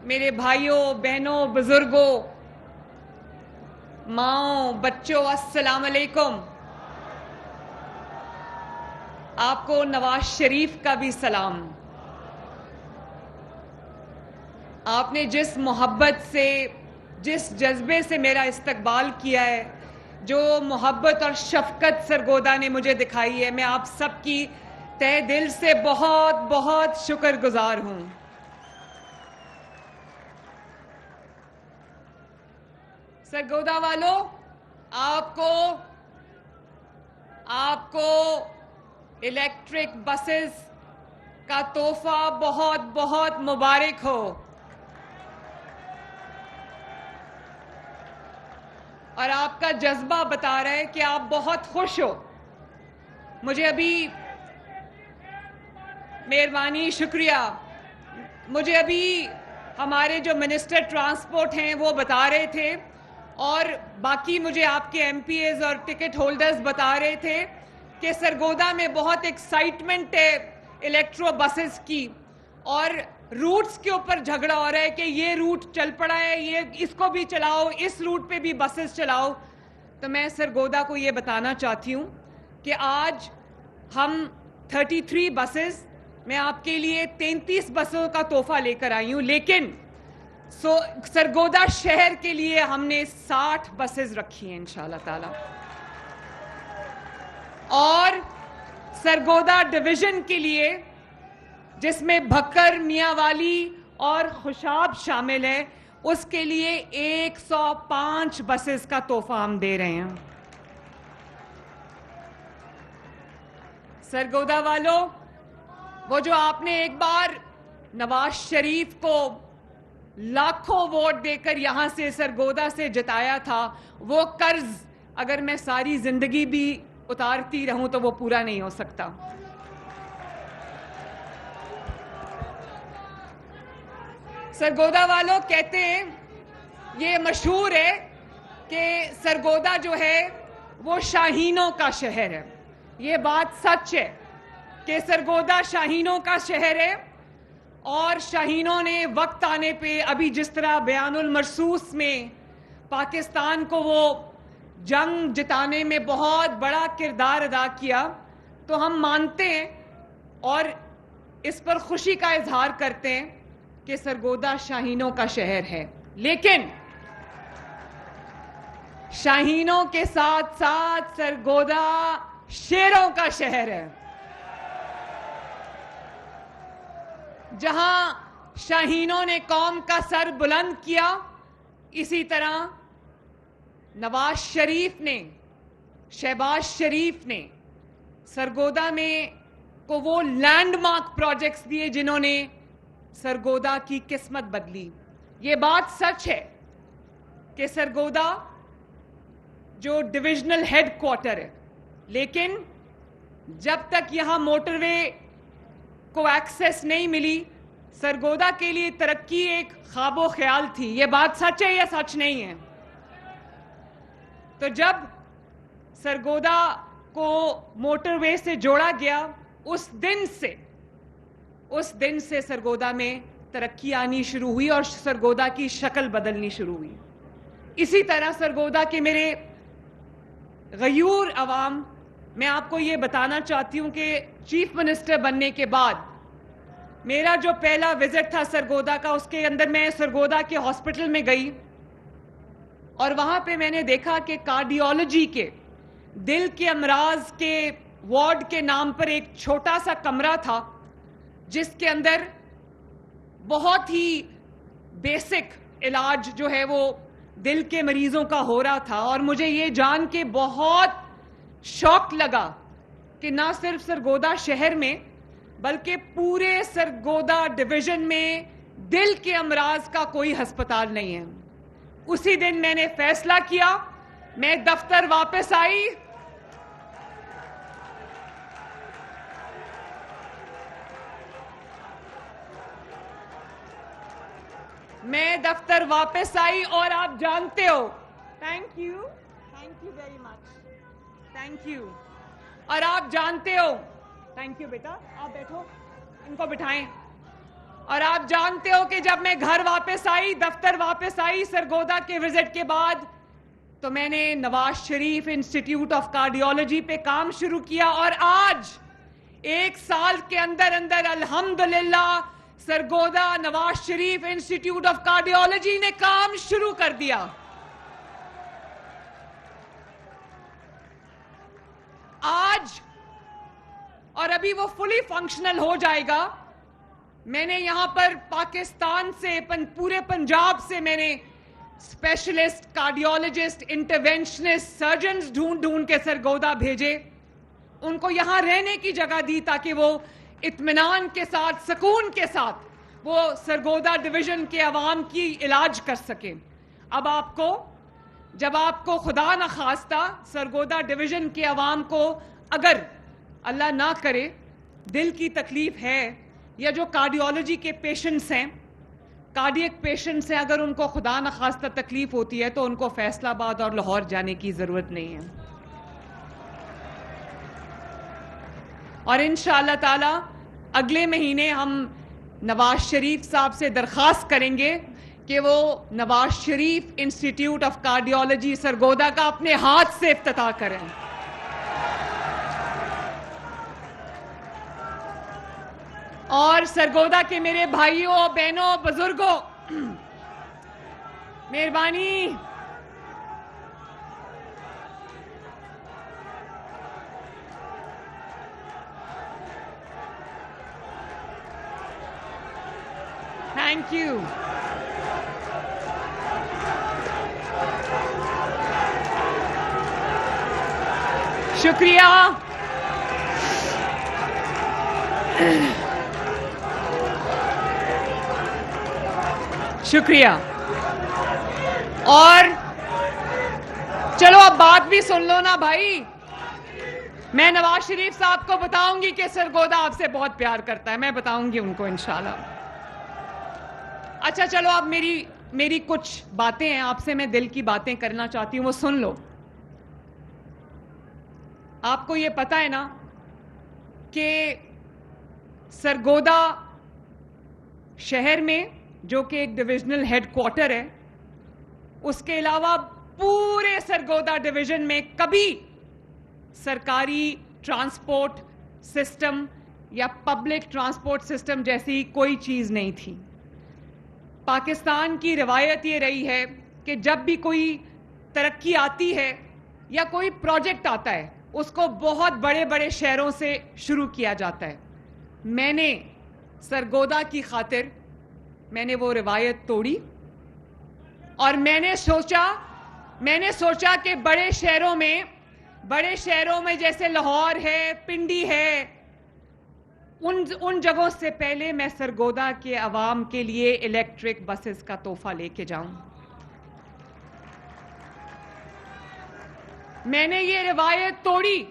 میرے بھائیوں بہنوں بزرگوں ماؤں بچوں السلام علیکم. آپ کو نواز شریف کا بھی سلام. آپ نے جس محبت سے جس جذبے سے میرا استقبال کیا ہے، جو محبت اور شفقت سرگودا نے مجھے دکھائی ہے، میں آپ سب کی تہ دل سے بہت بہت شکر گزار ہوں. سرگودا والوں، آپ کو الیکٹرک بسز کا تحفہ بہت بہت مبارک ہو. اور آپ کا جذبہ بتا رہا ہے کہ آپ بہت خوش ہو. مجھے ابھی مہربانی شکریہ. مجھے ابھی ہمارے جو منسٹر ٹرانسپورٹ ہیں وہ بتا رہے تھے، اور باقی مجھے آپ کے ایم پی ایز اور ٹکٹ ہولڈرز بتا رہے تھے کہ سرگودا میں بہت ایکسائٹمنٹ ہے الیکٹرو بسز کی، اور روٹس کے اوپر جھگڑا ہو رہا ہے کہ یہ روٹ چل پڑا ہے، اس کو بھی چلاؤ، اس روٹ پہ بھی بسز چلاؤ. تو میں سرگودا کو یہ بتانا چاہتی ہوں کہ آج ہم 33 بسز، میں آپ کے لیے 33 بسوں کا تحفہ لے کر آئی ہوں، لیکن سرگودا شہر کے لیے ہم نے 60 بسز رکھی ہیں انشاءاللہ تعالی. اور سرگودا ڈویژن کے لیے، جس میں بھکر، میاں والی اور خوشاب شامل ہے، اس کے لیے 105 بسز کا تحفہ ہم دے رہے ہیں. سرگودا والوں، وہ جو آپ نے ایک بار نواز شریف کو لاکھوں ووٹ دے کر یہاں سے سرگودا سے جتایا تھا، وہ قرض اگر میں ساری زندگی بھی اتارتی رہوں تو وہ پورا نہیں ہو سکتا. سرگودا والوں کہتے ہیں، یہ مشہور ہے کہ سرگودا جو ہے وہ شاہینوں کا شہر ہے. یہ بات سچ ہے کہ سرگودا شاہینوں کا شہر ہے، اور شاہینوں نے وقت آنے پہ، ابھی جس طرح بیان المرصوص میں پاکستان کو وہ جنگ جتانے میں بہت بڑا کردار ادا کیا، تو ہم مانتے ہیں اور اس پر خوشی کا اظہار کرتے ہیں کہ سرگودا شاہینوں کا شہر ہے. لیکن شاہینوں کے ساتھ ساتھ سرگودا شیروں کا شہر ہے. جہاں شاہینوں نے قوم کا سر بلند کیا، اسی طرح نواز شریف نے، شہباز شریف نے سرگودا میں کو وہ لینڈ مارک پروجیکٹس دیے جنہوں نے سرگودا کی قسمت بدلی. یہ بات سچ ہے کہ سرگودا جو ڈویژنل ہیڈ کوارٹر ہے، لیکن جب تک یہاں موٹر وے کو ایکسس نہیں ملی، سرگودا کے لیے ترقی ایک خواب و خیال تھی. یہ بات سچ ہے یا سچ نہیں ہے؟ تو جب سرگودا کو موٹر وے سے جوڑا گیا، اس دن سے سرگودا میں ترقی آنی شروع ہوئی اور سرگودا کی شکل بدلنی شروع ہوئی. اسی طرح سرگودا کے میرے غیور عوام، میں آپ کو یہ بتانا چاہتی ہوں کہ چیف منسٹر بننے کے بعد میرا جو پہلا وزٹ تھا سرگودا کا، اس کے اندر میں سرگودا کے ہاسپٹل میں گئی، اور وہاں پہ میں نے دیکھا کہ کارڈیولوجی کے، دل کے امراض کے وارڈ کے نام پر ایک چھوٹا سا کمرہ تھا، جس کے اندر بہت ہی بیسک علاج جو ہے وہ دل کے مریضوں کا ہو رہا تھا. اور مجھے یہ جان کے بہت شوق لگا کہ نہ صرف سرگودا شہر میں بلکہ پورے سرگودا ڈویژن میں دل کے امراض کا کوئی ہسپتال نہیں ہے. اسی دن میں نے فیصلہ کیا، میں دفتر واپس آئی، اور آپ جانتے ہو، thank you very much, thank you. اور آپ جانتے ہو، تھینک یو بیٹا، آپ بیٹھو، ان کو بٹھائیں. اور آپ جانتے ہو کہ جب میں گھر واپس آئی, دفتر واپس آئی سرگودا کے وزٹ کے بعد, تو میں نے Nawaz Sharif institute of cardiology پہ کام شروع کیا, اور آج 1 سال کے اندر اندر الحمدللہ Sargodha Nawaz Sharif institute of cardiology نے کام شروع کر دیا. آج, اور ابھی وہ فلی فنکشنل ہو جائے گا. میں نے یہاں پر پاکستان سے, پورے پنجاب سے میں نے اسپیشلسٹ, کارڈیولوجسٹ, انٹرونشنسٹ, سرجنز ڈھونڈ کے سرگودا بھیجے. ان کو یہاں رہنے کی جگہ دی تاکہ وہ اطمینان کے ساتھ, سکون کے ساتھ وہ سرگودا ڈویژن کے عوام کی علاج کر سکیں. اب جب آپ کو خدا نخواستہ سرگودا ڈویژن کے عوام کو اگر اللہ نہ کرے دل کی تکلیف ہے, یا جو کارڈیولوجی کے پیشنٹس ہیں, کارڈیک پیشنٹس ہیں, اگر ان کو خدا نخواستہ تکلیف ہوتی ہے تو ان کو فیصل آباد اور لاہور جانے کی ضرورت نہیں ہے. اور انشاءاللہ تعالی اگلے مہینے ہم نواز شریف صاحب سے درخواست کریں گے کہ وہ Nawaz Sharif institute of cardiology Sargodha کا اپنے ہاتھ سے افتتاح کریں. اور سرگودا کے میرے بھائیوں, بہنوں, بزرگوں, مہربانی تھینک یو. شکریہ. شکریہ. اور چلو اب بات بھی سن لو نا بھائی. میں نواز شریف صاحب کو بتاؤں گی کہ سرگودا آپ سے بہت پیار کرتا ہے, میں بتاؤں گی ان کو انشاءاللہ. اچھا چلو اب میری کچھ باتیں ہیں, آپ سے میں دل کی باتیں کرنا چاہتی ہوں, وہ سن لو. آپ کو یہ پتہ ہے نا کہ سرگودا شہر میں, جو کہ ایک ڈویژنل ہیڈ کوارٹر ہے, اس کے علاوہ پورے سرگودا ڈویژن میں کبھی سرکاری ٹرانسپورٹ سسٹم یا پبلک ٹرانسپورٹ سسٹم جیسی کوئی چیز نہیں تھی. پاکستان کی روایت یہ رہی ہے کہ جب بھی کوئی ترقی آتی ہے یا کوئی پروجیکٹ آتا ہے, اس کو بہت بڑے بڑے شہروں سے شروع کیا جاتا ہے. میں نے سرگودا کی خاطر میں نے وہ روایت توڑی, اور میں نے سوچا کہ بڑے شہروں میں جیسے لاہور ہے, پنڈی ہے, ان جگہوں سے پہلے میں سرگودا کے عوام کے لیے الیکٹرک بسز کا تحفہ لے کے جاؤں. میں نے یہ روایت توڑی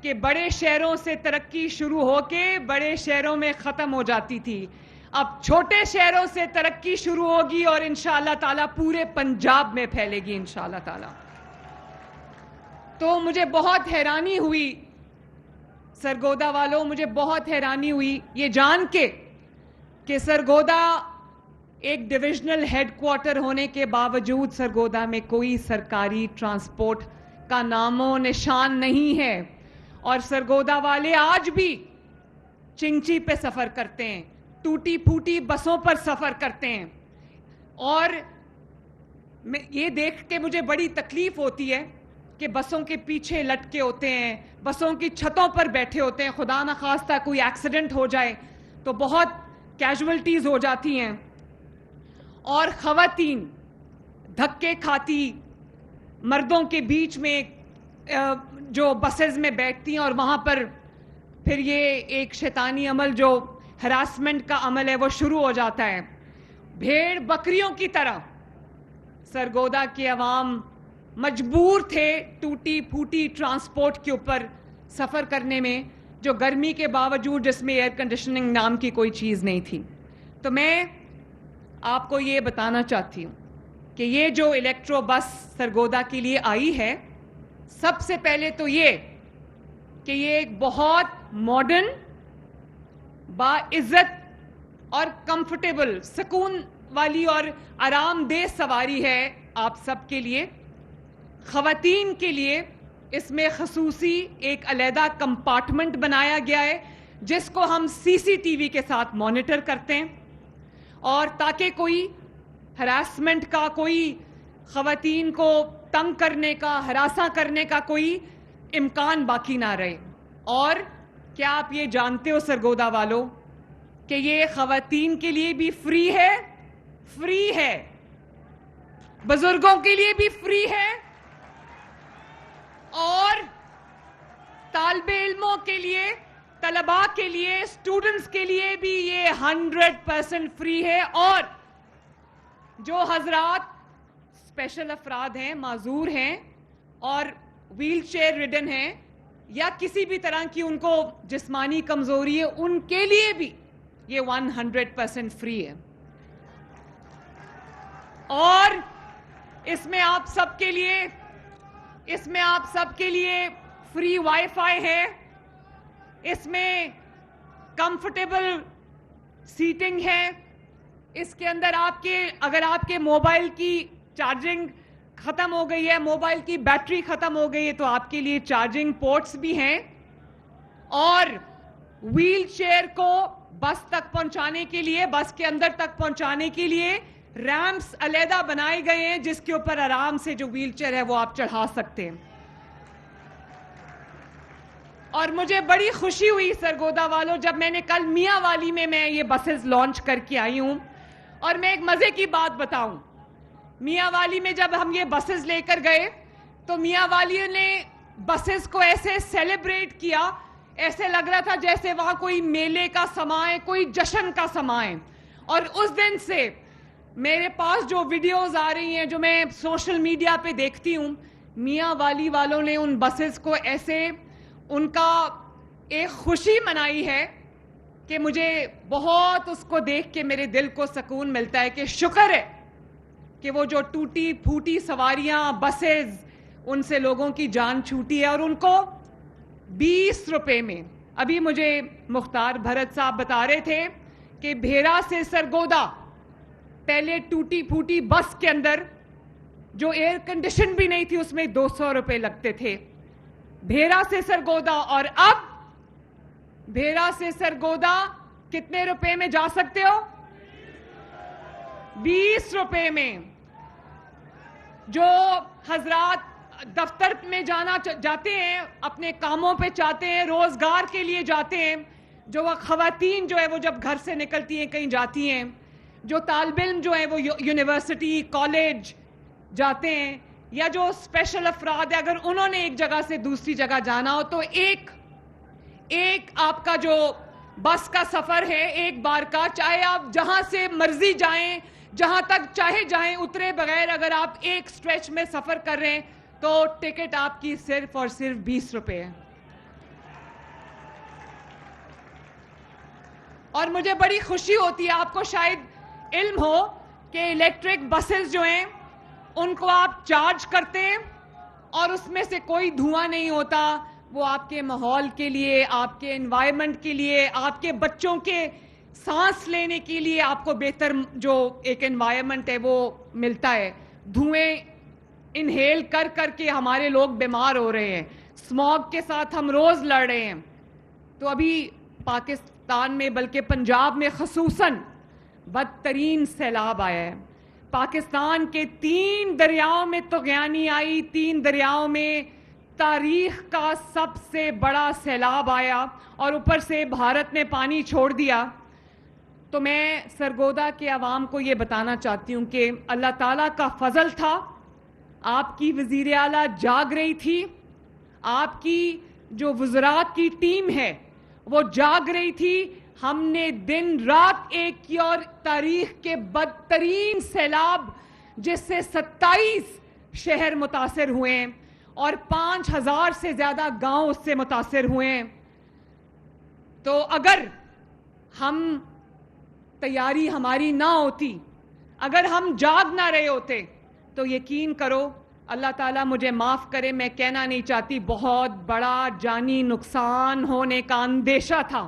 کہ بڑے شہروں سے ترقی شروع ہو کے بڑے شہروں میں ختم ہو جاتی تھی. اب چھوٹے شہروں سے ترقی شروع ہوگی اور انشاءاللہ تعالیٰ پورے پنجاب میں پھیلے گی انشاءاللہ تعالیٰ. تو مجھے بہت حیرانی ہوئی سرگودا والوں, مجھے بہت حیرانی ہوئی یہ جان کے کہ سرگودا ایک ڈویژنل ہیڈ کوارٹر ہونے کے باوجود سرگودا میں کوئی سرکاری ٹرانسپورٹ کا نام و نشان نہیں ہے. اور سرگودا والے آج بھی چنگچی پہ سفر کرتے ہیں, ٹوٹی پھوٹی بسوں پر سفر کرتے ہیں. اور یہ دیکھ کے مجھے بڑی تکلیف ہوتی ہے کہ بسوں کے پیچھے لٹکے ہوتے ہیں, بسوں کی چھتوں پر بیٹھے ہوتے ہیں. خدا نخواستہ کوئی ایکسیڈنٹ ہو جائے تو بہت کیجولٹیز ہو جاتی ہیں. اور خواتین دھکے کھاتی مردوں کے بیچ میں جو بسز میں بیٹھتی ہیں, اور وہاں پر پھر یہ ایک شیطانی عمل جو ہراسمنٹ کا عمل ہے وہ شروع ہو جاتا ہے. بھیڑ بکریوں کی طرح سرگودا کے عوام مجبور تھے ٹوٹی پھوٹی ٹرانسپورٹ کے اوپر سفر کرنے میں, جو گرمی کے باوجود جس میں ایئر کنڈیشننگ نام کی کوئی چیز نہیں تھی. تو میں آپ کو یہ بتانا چاہتی ہوں کہ یہ جو الیکٹرو بس سرگودا کے لیے آئی ہے, سب سے پہلے تو یہ کہ یہ ایک بہت ماڈرن, باعزت اور کمفرٹیبل سکون والی اور آرام دہ سواری ہے آپ سب کے لیے. خواتین کے لیے اس میں خصوصی ایک علیحدہ کمپارٹمنٹ بنایا گیا ہے جس کو ہم CCTV کے ساتھ مانیٹر کرتے ہیں, اور تاکہ کوئی ہراسمنٹ کا, کوئی خواتین کو تنگ کرنے کا, ہراساں کرنے کا کوئی امکان باقی نہ رہے. اور کیا آپ یہ جانتے ہو سرگودا والوں کہ یہ خواتین کے لیے بھی فری ہے, فری ہے, بزرگوں کے لیے بھی فری ہے, اور طالب علموں کے لیے, طلباء کے لیے, اسٹوڈنٹس کے لیے بھی یہ 100% فری ہے. اور جو حضرات اسپیشل افراد ہیں, معذور ہیں اور ویل چیئر ریڈن ہیں یا کسی بھی طرح کی ان کو جسمانی کمزوری ہے, ان کے لیے بھی یہ 100% فری ہے. اور اس میں آپ سب کے لیے فری وائی فائی ہے, اس میں کمفرٹیبل سیٹنگ ہے, اس کے اندر اگر آپ کے موبائل کی چارجنگ ختم ہو گئی ہے, موبائل کی بیٹری ختم ہو گئی ہے, تو آپ کے لیے چارجنگ پورٹس بھی ہیں. اور ویل چیئر کو بس تک پہنچانے کے لیے, بس کے اندر تک پہنچانے کے لیے ریمپس علیحدہ بنائے گئے ہیں جس کے اوپر آرام سے جو ویل چیئر ہے وہ آپ چڑھا سکتے ہیں. اور مجھے بڑی خوشی ہوئی سرگودا والوں جب میں نے کل میاں والی میں یہ بسز لانچ کر کے آئی ہوں. اور میں ایک مزے کی بات بتاؤں, میاں والی میں جب ہم یہ بسز لے کر گئے تو میاں والی نے بسز کو ایسے سیلیبریٹ کیا, ایسے لگ رہا تھا جیسے وہاں کوئی میلے کا سماں ہے, کوئی جشن کا سماں ہے. اور اس دن سے میرے پاس جو ویڈیوز آ رہی ہیں جو میں سوشل میڈیا پہ دیکھتی ہوں, میاں والی والوں نے ان بسز کو ایسے ان کا ایک خوشی منائی ہے کہ مجھے بہت اس کو دیکھ کے میرے دل کو سکون ملتا ہے کہ شکر ہے کہ وہ جو ٹوٹی پھوٹی سواریاں, بسز, ان سے لوگوں کی جان چھوٹی ہے. اور ان کو 20 روپے میں, ابھی مجھے مختار بھرت صاحب بتا رہے تھے کہ بھیرا سے سرگودا پہلے ٹوٹی پھوٹی بس کے اندر جو ایئر کنڈیشن بھی نہیں تھی اس میں 200 روپے لگتے تھے, بھیرا سے سرگودا. اور اب بھیرا سے سرگودا کتنے روپے میں جا سکتے ہو؟ 20 روپے میں. جو حضرات دفتر میں جاتے ہیں, اپنے کاموں پہ چاہتے ہیں, روزگار کے لیے جاتے ہیں, جو خواتین جو ہے وہ جب گھر سے نکلتی ہیں کہیں جاتی ہیں, جو طالب علم جو ہیں وہ یونیورسٹی کالج جاتے ہیں, یا جو اسپیشل افراد ہیں, اگر انہوں نے ایک جگہ سے دوسری جگہ جانا ہو تو ایک آپ کا جو بس کا سفر ہے ایک بار کا, چاہے آپ جہاں سے مرضی جائیں, جہاں تک چاہے جائیں, اترے بغیر اگر آپ ایک سٹریچ میں سفر کر رہے ہیں تو ٹکٹ آپ کی صرف اور صرف 20 روپے ہے. اور مجھے بڑی خوشی ہوتی ہے, آپ کو شاید علم ہو کہ الیکٹرک بسز جو ہیں ان کو آپ چارج کرتے ہیں اور اس میں سے کوئی دھواں نہیں ہوتا. وہ آپ کے ماحول کے لیے, آپ کے انوائرمنٹ کے لیے, آپ کے بچوں کے سانس لینے کے لیے آپ کو بہتر جو ایک انوائرمنٹ ہے وہ ملتا ہے. دھوئیں انہیل کر کر کے ہمارے لوگ بیمار ہو رہے ہیں, اسموگ کے ساتھ ہم روز لڑ رہے ہیں. تو ابھی پاکستان میں بلکہ پنجاب میں خصوصاً بدترین سیلاب آیا ہے. پاکستان کے 3 دریاؤں میں طغیانی آئی, 3 دریاؤں میں تاریخ کا سب سے بڑا سیلاب آیا, اور اوپر سے بھارت نے پانی چھوڑ دیا. تو میں سرگودا کے عوام کو یہ بتانا چاہتی ہوں کہ اللہ تعالیٰ کا فضل تھا, آپ کی وزیر اعلیٰ جاگ رہی تھی, آپ کی جو وزرات کی ٹیم ہے وہ جاگ رہی تھی. ہم نے دن رات ایک کی, اور تاریخ کے بدترین سیلاب جس سے 27 شہر متاثر ہوئے ہیں اور 5000 سے زیادہ گاؤں اس سے متاثر ہوئے ہیں. تو اگر تیاری ہماری نہ ہوتی, اگر ہم جاگ نہ رہے ہوتے, تو یقین کرو اللہ تعالیٰ مجھے معاف کرے, میں کہنا نہیں چاہتی, بہت بڑا جانی نقصان ہونے کا اندیشہ تھا.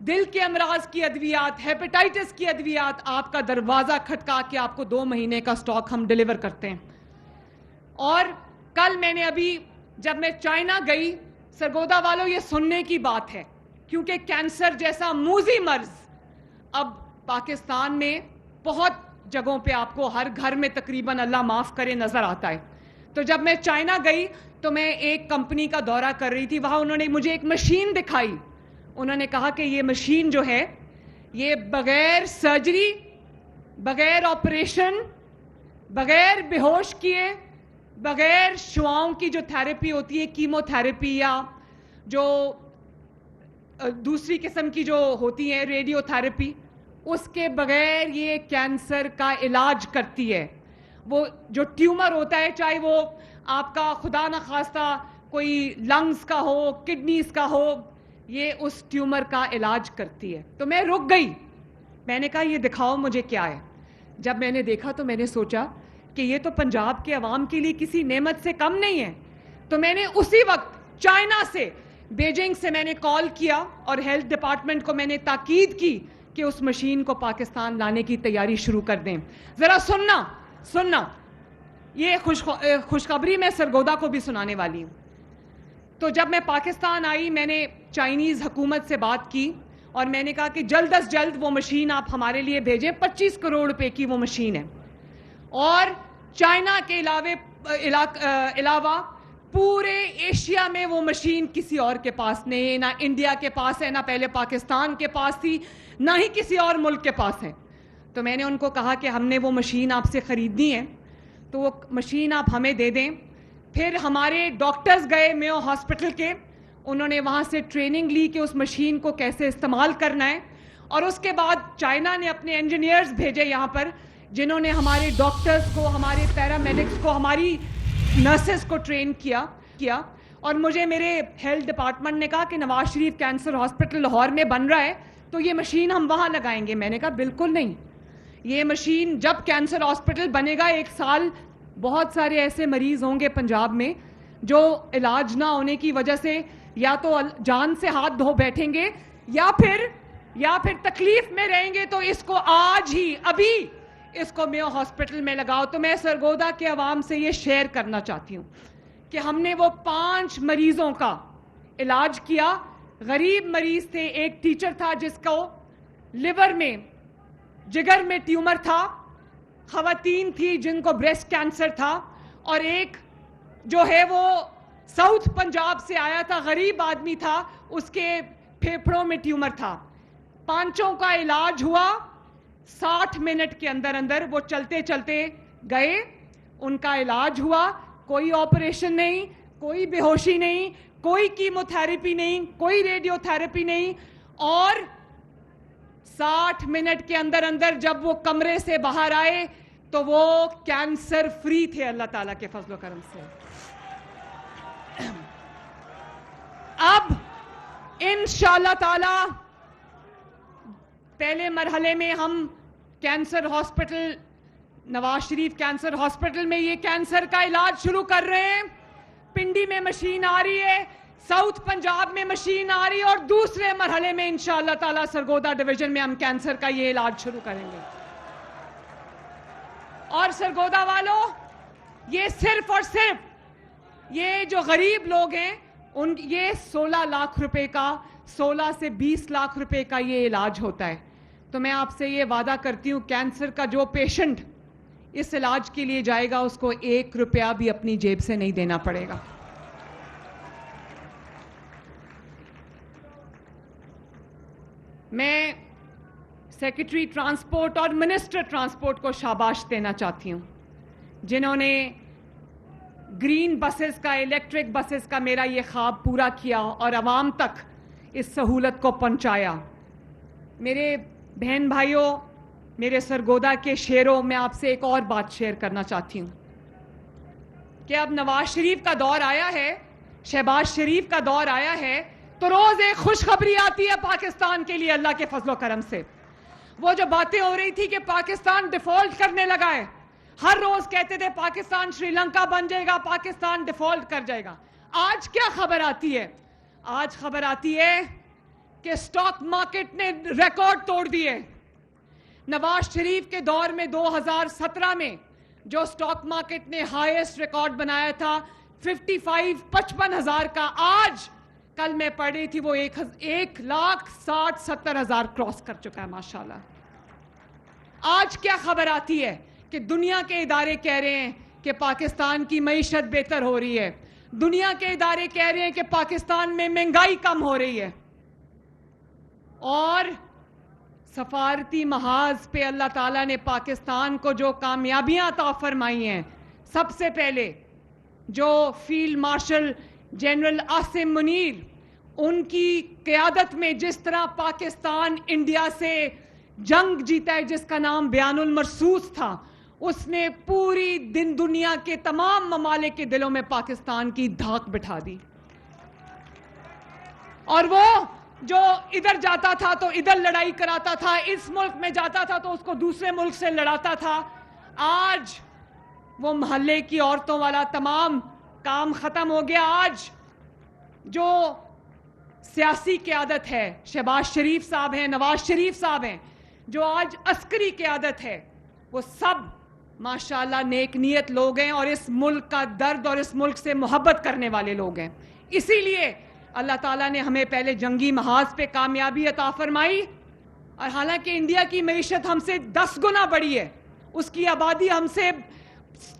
دل کے امراض کی ادویات, ہیپیٹائٹس کی ادویات آپ کا دروازہ کھٹکا کے آپ کو 2 مہینے کا سٹاک ہم ڈیلیور کرتے ہیں. اور کل میں نے ابھی جب میں چائنا گئی, سرگودا والوں یہ سننے کی بات ہے کیونکہ کینسر جیسا موذی مرض اب پاکستان میں بہت جگہوں پہ آپ کو ہر گھر میں تقریباً اللہ معاف کرے نظر آتا ہے. تو جب میں چائنا گئی تو میں ایک کمپنی کا دورہ کر رہی تھی, وہاں انہوں نے مجھے ایک مشین دکھائی. انہوں نے کہا کہ یہ مشین جو ہے یہ بغیر سرجری, بغیر آپریشن, بغیر بے ہوش کیے, بغیر شعاؤں کی جو تھیراپی ہوتی ہے, کیمو تھیراپی یا جو دوسری قسم کی جو ہوتی ہے ریڈیو تھیراپی, اس کے بغیر یہ کینسر کا علاج کرتی ہے. وہ جو ٹیومر ہوتا ہے, چاہے وہ آپ کا خدا نخواستہ کوئی لنگز کا ہو, کڈنیز کا ہو, یہ اس ٹیومر کا علاج کرتی ہے. تو میں رک گئی, میں نے کہا یہ دکھاؤ مجھے کیا ہے. جب میں نے دیکھا تو میں نے سوچا کہ یہ تو پنجاب کے عوام کے لیے کسی نعمت سے کم نہیں ہے. تو میں نے اسی وقت چائنا سے, بیجنگ سے میں نے کال کیا اور ہیلتھ ڈپارٹمنٹ کو میں نے تاکید کی کہ اس مشین کو پاکستان لانے کی تیاری شروع کر دیں. ذرا سننا یہ خوشخبری میں سرگودا کو بھی سنانے والی ہوں. تو جب میں پاکستان آئی میں نے چائنیز حکومت سے بات کی اور میں نے کہا کہ جلد از جلد وہ مشین آپ ہمارے لیے بھیجیں. 25 کروڑ روپے کی وہ مشین ہے, اور چائنا کے علاوہ پورے ایشیا میں وہ مشین کسی اور کے پاس نہیں ہے. نہ انڈیا کے پاس ہے, نہ پہلے پاکستان کے پاس تھی, نہ ہی کسی اور ملک کے پاس ہے. تو میں نے ان کو کہا کہ ہم نے وہ مشین آپ سے خریدنی ہے, تو وہ مشین آپ ہمیں دے دیں. پھر ہمارے ڈاکٹرز گئے میو ہاسپٹل کے, انہوں نے وہاں سے ٹریننگ لی کہ اس مشین کو کیسے استعمال کرنا ہے. اور اس کے بعد چائنا نے اپنے انجینئرز بھیجے یہاں پر, جنہوں نے ہمارے ڈاکٹرز کو, ہمارے پیرامیڈکس کو, ہماری نرسز کو ٹرین کیا. اور مجھے میرے ہیلتھ ڈپارٹمنٹ نے کہا کہ نواز شریف کینسر ہاسپٹل لاہور میں بن رہا ہے تو یہ مشین ہم وہاں لگائیں گے. میں نے کہا بالکل نہیں, یہ مشین جب کینسر ہاسپٹل بنے گا 1 سال بہت سارے ایسے مریض ہوں گے پنجاب میں جو علاج نہ ہونے کی وجہ سے یا تو جان سے ہاتھ دھو بیٹھیں گے یا پھر تکلیف میں رہیں گے. تو اس کو آج ہی ابھی اس کو میو ہاسپٹل میں لگاؤ. تو میں سرگودا کے عوام سے یہ شیئر کرنا چاہتی ہوں کہ ہم نے وہ 5 مریضوں کا علاج کیا. غریب مریض تھے, ایک ٹیچر تھا جس کو لیور میں, جگر میں ٹیومر تھا, خواتین تھی جن کو بریسٹ کینسر تھا, اور ایک جو ہے وہ ساؤتھ پنجاب سے آیا تھا, غریب آدمی تھا, اس کے پھیپھڑوں میں ٹیومر تھا. 5 کا علاج ہوا 60 منٹ کے اندر. وہ چلتے چلتے گئے, ان کا علاج ہوا, کوئی آپریشن نہیں, کوئی بے ہوشی نہیں, کوئی کیمو تھیراپی نہیں, کوئی ریڈیو تھیراپی نہیں, اور 60 منٹ کے اندر جب وہ کمرے سے باہر آئے تو وہ کینسر فری تھے اللہ تعالیٰ کے فضل و کرم سے. اب انشاءاللہ تعالی پہلے مرحلے میں ہم cancer hospital, Nawaz Sharif cancer hospital میں یہ کینسر کا علاج شروع کر رہے ہیں. پنڈی میں مشین آ رہی ہے, ساؤتھ پنجاب میں مشین آ رہی ہے, اور دوسرے مرحلے میں انشاءاللہ تعالی سرگودا ڈویژن میں ہم کینسر کا یہ علاج شروع کریں گے. اور سرگودا والوں, یہ صرف اور صرف یہ جو غریب لوگ ہیں یہ 16 لاکھ روپے کا, 16 سے 20 لاکھ روپے کا یہ علاج ہوتا ہے. تو میں آپ سے یہ وعدہ کرتی ہوں کینسر کا جو پیشنٹ اس علاج کے لیے جائے گا اس کو 1 روپیہ بھی اپنی جیب سے نہیں دینا پڑے گا. میں سیکرٹری ٹرانسپورٹ اور منسٹر ٹرانسپورٹ کو شاباش دینا چاہتی ہوں جنہوں نے گرین بسز کا, الیکٹرک بسز کا میرا یہ خواب پورا کیا اور عوام تک اس سہولت کو پہنچایا. میرے بہن بھائیوں, میرے سرگودا کے شیروں, میں آپ سے ایک اور بات شیئر کرنا چاہتی ہوں کہ اب نواز شریف کا دور آیا ہے, شہباز شریف کا دور آیا ہے, تو روز ایک خوشخبری آتی ہے پاکستان کے لیے اللہ کے فضل و کرم سے. وہ جو باتیں ہو رہی تھی کہ پاکستان ڈیفالٹ کرنے لگا ہے, ہر روز کہتے تھے پاکستان شری لنکا بن جائے گا, پاکستان ڈیفالٹ کر جائے گا. آج کیا خبر آتی ہے؟ آج خبر آتی ہے کہ سٹاک مارکیٹ نے ریکارڈ توڑ دیے. نواز شریف کے دور میں 2017 میں جو سٹاک مارکیٹ نے ہائیسٹ ریکارڈ بنایا تھا 55,000 کا, آج کل میں پڑھ رہی تھی وہ 1,60,70,000 کراس کر چکا ہے ماشاءاللہ. آج کیا خبر آتی ہے کہ دنیا کے ادارے کہہ رہے ہیں کہ پاکستان کی معیشت بہتر ہو رہی ہے, دنیا کے ادارے کہہ رہے ہیں کہ پاکستان میں مہنگائی کم ہو رہی ہے. اور سفارتی محاذ پہ اللہ تعالیٰ نے پاکستان کو جو کامیابیاں عطا فرمائی ہیں, سب سے پہلے جو field marshal general Asim Munir ان کی قیادت میں جس طرح پاکستان انڈیا سے جنگ جیتا ہے جس کا نام بیان المرصوص تھا, اس نے پوری دنیا کے تمام ممالک کے دلوں میں پاکستان کی دھاک بٹھا دی. اور وہ جو ادھر جاتا تھا تو ادھر لڑائی کراتا تھا, اس ملک میں جاتا تھا تو اس کو دوسرے ملک سے لڑاتا تھا, آج وہ محلے کی عورتوں والا تمام کام ختم ہو گیا. آج جو سیاسی قیادت ہے, شہباز شریف صاحب ہیں, نواز شریف صاحب ہیں, جو آج عسکری قیادت ہے, وہ سب ماشاءاللہ نیک نیت لوگ ہیں اور اس ملک کا درد اور اس ملک سے محبت کرنے والے لوگ ہیں. اسی لیے اللہ تعالیٰ نے ہمیں پہلے جنگی محاذ پہ کامیابی عطا فرمائی, اور حالانکہ انڈیا کی معیشت ہم سے 10 گنا بڑی ہے, اس کی آبادی ہم سے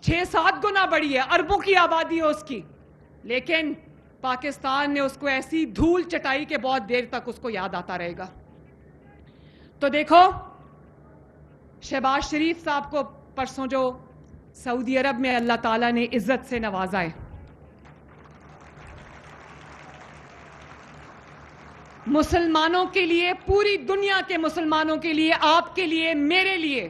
6-7 گنا بڑی ہے, اربوں کی آبادی ہے اس کی, لیکن پاکستان نے اس کو ایسی دھول چٹائی کہ بہت دیر تک اس کو یاد آتا رہے گا. تو دیکھو شہباز شریف صاحب کو پرسوں جو سعودی عرب میں اللہ تعالیٰ نے عزت سے نوازا ہے, مسلمانوں کے لیے, پوری دنیا کے مسلمانوں کے لیے, آپ کے لیے, میرے لیے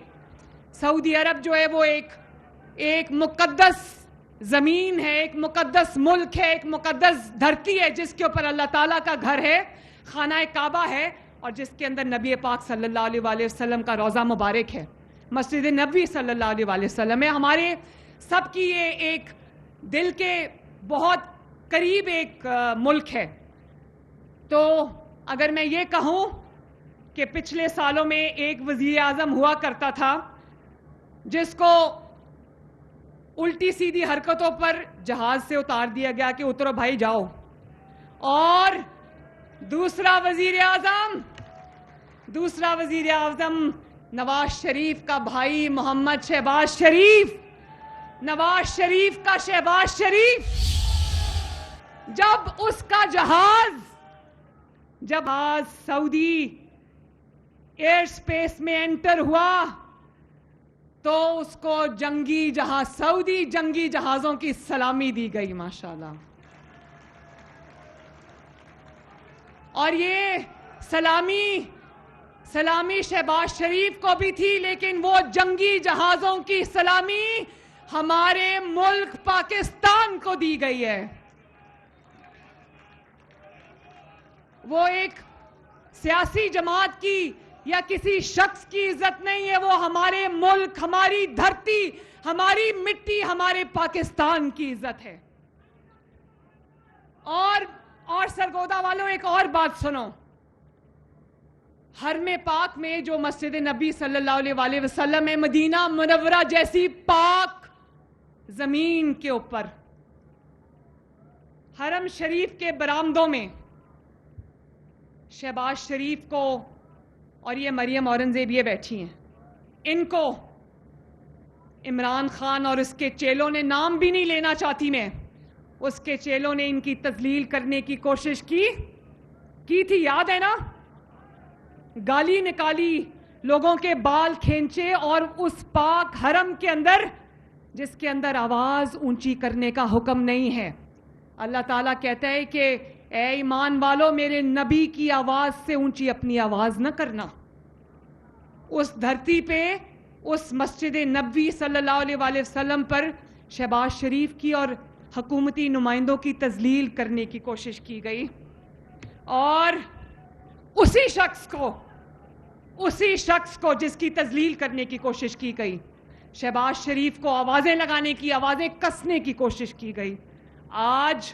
سعودی عرب جو ہے وہ ایک مقدس زمین ہے, ایک مقدس ملک ہے, ایک مقدس دھرتی ہے جس کے اوپر اللہ تعالیٰ کا گھر ہے, خانہ کعبہ ہے, اور جس کے اندر نبی پاک صلی اللہ علیہ وآلہ وسلم کا روضہ مبارک ہے, مسجد نبوی صلی اللہ علیہ وآلہ وسلم ہے. ہمارے سب کی یہ ایک دل کے بہت قریب ایک ملک ہے. تو اگر میں یہ کہوں کہ پچھلے سالوں میں ایک وزیر اعظم ہوا کرتا تھا جس کو الٹی سیدھی حرکتوں پر جہاز سے اتار دیا گیا کہ اترو بھائی جاؤ, اور دوسرا وزیر اعظم نواز شریف کا بھائی محمد شہباز شریف, نواز شریف کا شہباز شریف, جب اس کا جہاز سعودی ایئر سپیس میں انٹر ہوا تو اس کو سعودی جنگی جہازوں کی سلامی دی گئی ماشاءاللہ. اور یہ سلامی شہباز شریف کو بھی تھی, لیکن وہ جنگی جہازوں کی سلامی ہمارے ملک پاکستان کو دی گئی ہے. وہ ایک سیاسی جماعت کی یا کسی شخص کی عزت نہیں ہے, وہ ہمارے ملک, ہماری دھرتی, ہماری مٹی, ہمارے پاکستان کی عزت ہے. اور سرگودا والوں ایک اور بات سنو, حرم پاک میں جو مسجد نبی صلی اللہ علیہ وآلہ وسلم ہے, مدینہ منورہ جیسی پاک زمین کے اوپر, حرم شریف کے برآمدوں میں شہباز شریف کو, اور یہ مریم اورنگزیب یہ بیٹھی ہیں, ان کو عمران خان اور اس کے چیلوں نے, نام بھی نہیں لینا چاہتی میں, اس کے چیلوں نے ان کی تذلیل کرنے کی کوشش کی تھی, یاد ہے نا, گالی نکالی, لوگوں کے بال کھینچے, اور اس پاک حرم کے اندر جس کے اندر آواز اونچی کرنے کا حکم نہیں ہے. اللہ تعالیٰ کہتا ہے کہ اے ایمان والو, میرے نبی کی آواز سے اونچی اپنی آواز نہ کرنا. اس دھرتی پہ, اس مسجد نبوی صلی اللہ علیہ وآلہ وسلم پر شہباز شریف کی اور حکومتی نمائندوں کی تذلیل کرنے کی کوشش کی گئی, اور اسی شخص کو جس کی تذلیل کرنے کی کوشش کی گئی, شہباز شریف کو آوازیں لگانے کی, آوازیں کسنے کی کوشش کی گئی. آج